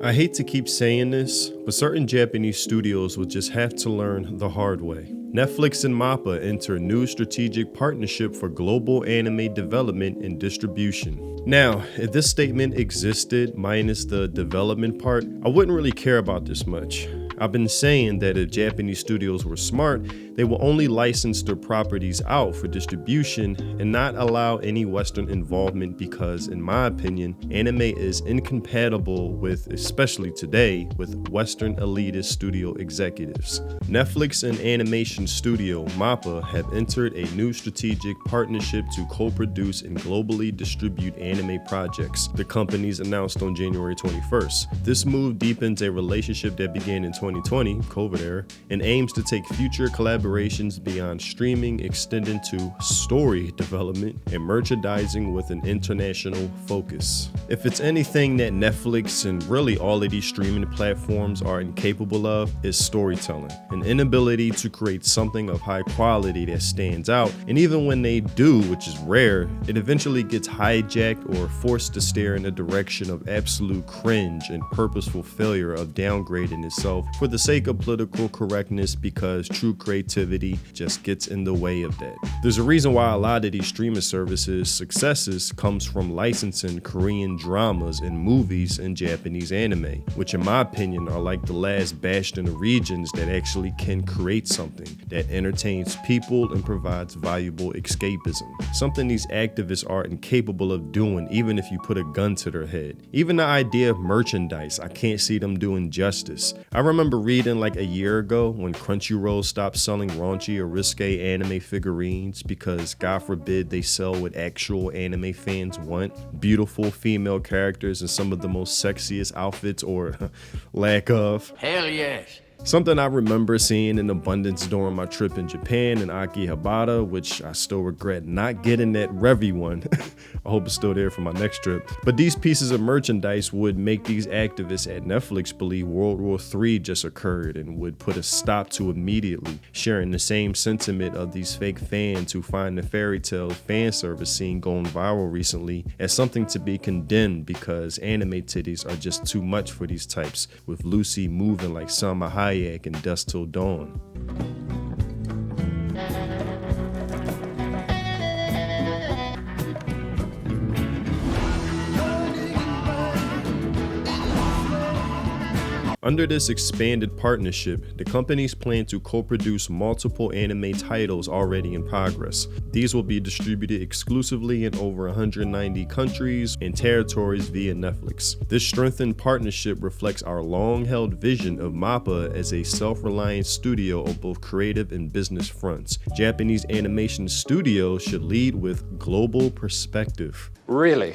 I hate to keep saying this, but certain Japanese studios will just have to learn the hard way. Netflix and Mappa enter a new strategic partnership for global anime development and distribution. Now, if this statement existed minus the development part, I wouldn't really care about this much. I've been saying that if Japanese studios were smart, they will only license their properties out for distribution and not allow any Western involvement because, in my opinion, anime is incompatible with, especially today, with Western elitist studio executives. Netflix and animation studio Mappa have entered a new strategic partnership to co-produce and globally distribute anime projects, the companies announced on January 21st. This move deepens a relationship that began in 2020, COVID era, and aims to take future collaborations beyond streaming, extending to story development and merchandising with an international focus. If it's anything that Netflix and really all of these streaming platforms are incapable of, is storytelling, an inability to create something of high quality that stands out, and even when they do, which is rare, it eventually gets hijacked or forced to stare in a direction of absolute cringe and purposeful failure of downgrading itself for the sake of political correctness because true creativity just gets in the way of that. There's a reason why a lot of these streaming services' successes comes from licensing Korean dramas and movies and Japanese anime, which in my opinion are like the last bastion of regions that actually can create something that entertains people and provides valuable escapism. Something these activists are incapable of doing even if you put a gun to their head. Even the idea of merchandise, I can't see them doing justice. I remember reading like a year ago when Crunchyroll stopped selling raunchy or risque anime figurines because God forbid they sell what actual anime fans want, beautiful female characters in some of the most sexiest outfits or lack of. Hell yes. Something I remember seeing in abundance during my trip in Japan in Akihabara, which I still regret not getting that Revy one. I hope it's still there for my next trip. But these pieces of merchandise would make these activists at Netflix believe World War III just occurred and would put a stop to immediately, sharing the same sentiment of these fake fans who find the fairy tale fan service scene going viral recently as something to be condemned because anime titties are just too much for these types, with Lucy moving like Salma Hayek and Dusk Till Dawn. Under this expanded partnership, the companies plan to co-produce multiple anime titles already in progress. These will be distributed exclusively in over 190 countries and territories via Netflix. This strengthened partnership reflects our long-held vision of Mappa as a self-reliant studio on both creative and business fronts. Japanese animation studios should lead with global perspective. Really?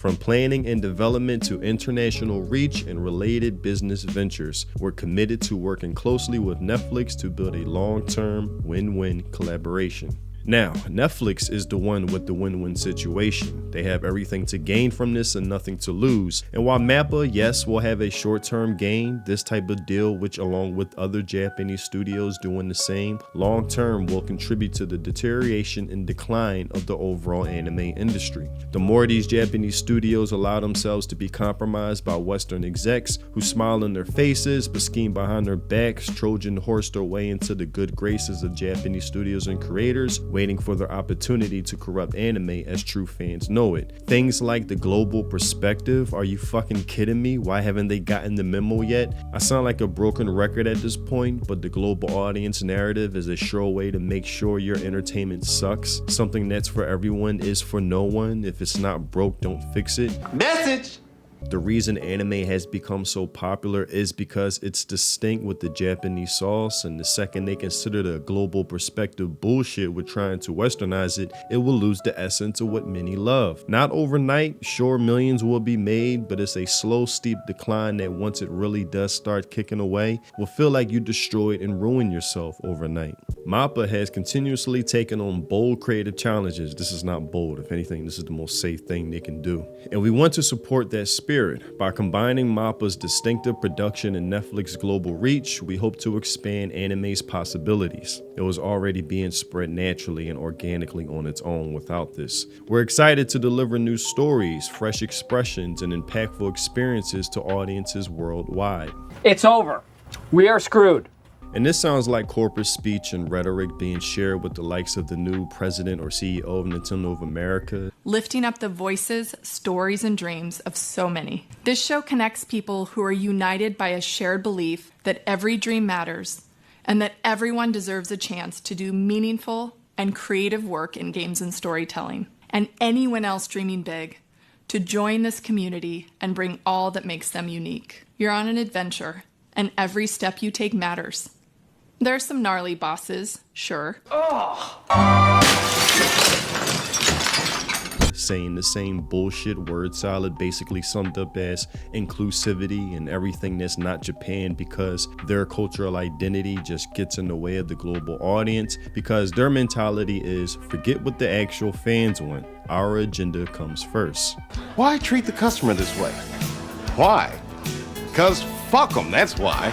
From planning and development to international reach and related business ventures, we're committed to working closely with Netflix to build a long-term win-win collaboration. Now, Netflix is the one with the win-win situation. They have everything to gain from this and nothing to lose. And while Mappa, yes, will have a short-term gain, this type of deal, which along with other Japanese studios doing the same, long-term will contribute to the deterioration and decline of the overall anime industry. The more these Japanese studios allow themselves to be compromised by Western execs who smile in their faces but scheme behind their backs, Trojan horse their way into the good graces of Japanese studios and creators, waiting for their opportunity to corrupt anime as true fans know it. Things like the global perspective, are you fucking kidding me? Why haven't they gotten the memo yet? I sound like a broken record at this point, but the global audience narrative is a sure way to make sure your entertainment sucks. Something that's for everyone is for no one. If it's not broke, don't fix it. Message! The reason anime has become so popular is because it's distinct with the Japanese sauce, and the second they consider the global perspective bullshit with trying to westernize it, it will lose the essence of what many love. Not overnight, sure millions will be made, but it's a slow, steep decline that once it really does start kicking away, will feel like you destroyed and ruined yourself overnight. Mappa has continuously taken on bold creative challenges. This is not bold, if anything, this is the most safe thing they can do. And we want to support that spirit spirit. By combining Mappa's distinctive production and Netflix's global reach, we hope to expand anime's possibilities. It was already being spread naturally and organically on its own without this. We're excited to deliver new stories, fresh expressions, and impactful experiences to audiences worldwide. It's over. We are screwed. And this sounds like corporate speech and rhetoric being shared with the likes of the new president or CEO of Nintendo of America. Lifting up the voices, stories, and dreams of so many. This show connects people who are united by a shared belief that every dream matters and that everyone deserves a chance to do meaningful and creative work in games and storytelling. And anyone else dreaming big to join this community and bring all that makes them unique. You're on an adventure, and every step you take matters. There are some gnarly bosses, sure. Saying the same bullshit word salad basically summed up as inclusivity and everything that's not Japan, because their cultural identity just gets in the way of the global audience, because their mentality is forget what the actual fans want. Our agenda comes first. Why treat the customer this way? Why? Because fuck them, that's why.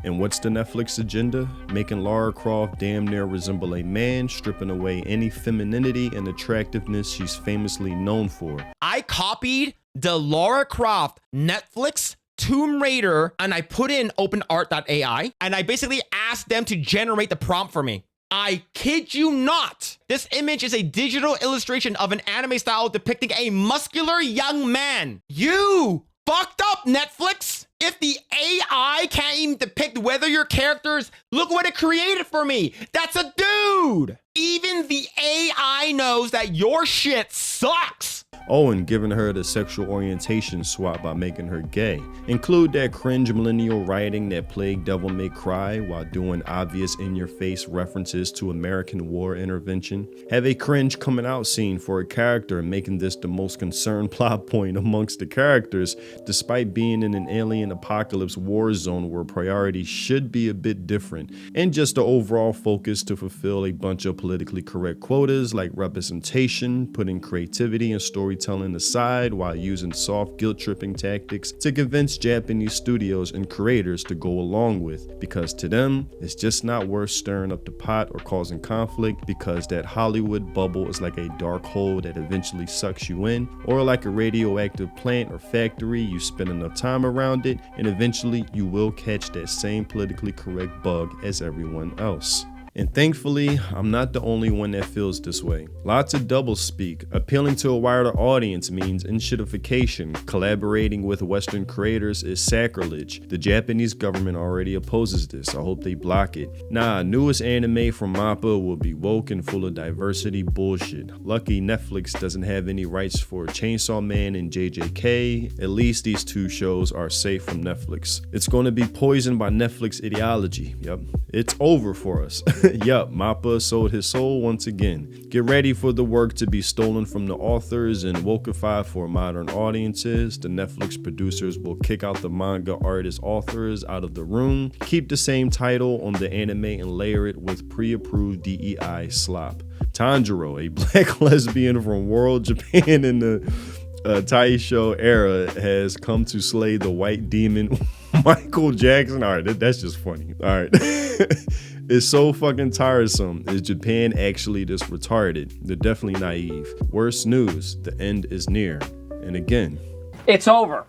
And what's the Netflix agenda? Making Lara Croft damn near resemble a man, stripping away any femininity and attractiveness she's famously known for. I copied the Lara Croft Netflix Tomb Raider and I put in openart.ai and I basically asked them to generate the prompt for me. I kid you not. This image is a digital illustration of an anime style depicting a muscular young man. You fucked up, Netflix. If the AI can't even depict whether your characters, look what it created for me. That's a dude. Even the AI knows that your shit sucks. Oh, and giving her the sexual orientation swap by making her gay. Include that cringe millennial writing that plagued Devil May Cry while doing obvious in-your-face references to American war intervention. Have a cringe coming out scene for a character, making this the most concerned plot point amongst the characters, despite being in an alien apocalypse war zone where priorities should be a bit different, and just the overall focus to fulfill a bunch of politically correct quotas like representation, putting creativity and storytelling aside while using soft guilt-tripping tactics to convince Japanese studios and creators to go along with, because to them, it's just not worth stirring up the pot or causing conflict, because that Hollywood bubble is like a dark hole that eventually sucks you in, or like a radioactive plant or factory. You spend enough time around it, and eventually you will catch that same politically correct bug as everyone else. And thankfully, I'm not the only one that feels this way. Lots of doublespeak. Appealing to a wider audience means enshittification. Collaborating with Western creators is sacrilege. The Japanese government already opposes this. I hope they block it. Nah, newest anime from Mappa will be woke and full of diversity bullshit. Lucky Netflix doesn't have any rights for Chainsaw Man and JJK. At least these two shows are safe from Netflix. It's going to be poisoned by Netflix ideology. Yep, it's over for us. Yup, Mappa sold his soul once again. Get ready for the work to be stolen from the authors and wokeified for modern audiences. The Netflix producers will kick out the manga artist authors out of the room, keep the same title on the anime and layer it with pre-approved DEI slop. Tanjiro, a black lesbian from world Japan in the Taisho era, has come to slay the white demon Michael Jackson. All right, that's just funny. All right. It's so fucking tiresome. Is Japan actually this retarded? They're definitely naive. Worst news, the end is near. And again, It's over.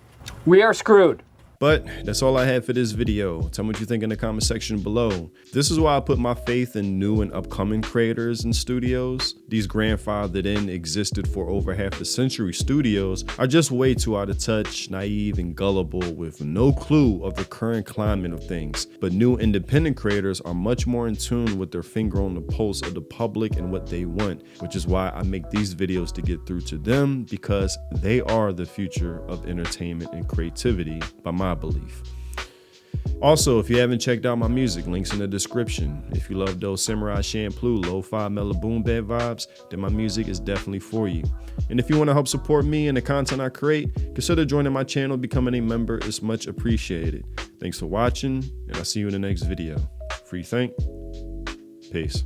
We are screwed. but that's all I had for this video. Tell me what you think in the comment section below. This is why I put my faith in new and upcoming creators and studios. These grandfathered in, existed for over half a century studios are just way too out of touch, naive, and gullible with no clue of the current climate of things. But new independent creators are much more in tune with their finger on the pulse of the public and what they want, which is why I make these videos to get through to them, because they are the future of entertainment and creativity, by my belief. Also, if you haven't checked out my music, links in the description. If you love those Samurai Champloo, lo-fi, mellow boom bap vibes, then my music is definitely for you. And if you want to help support me and the content I create, consider joining my channel. Becoming a member is much appreciated. Thanks for watching, and I'll see you in the next video. Free think. Peace.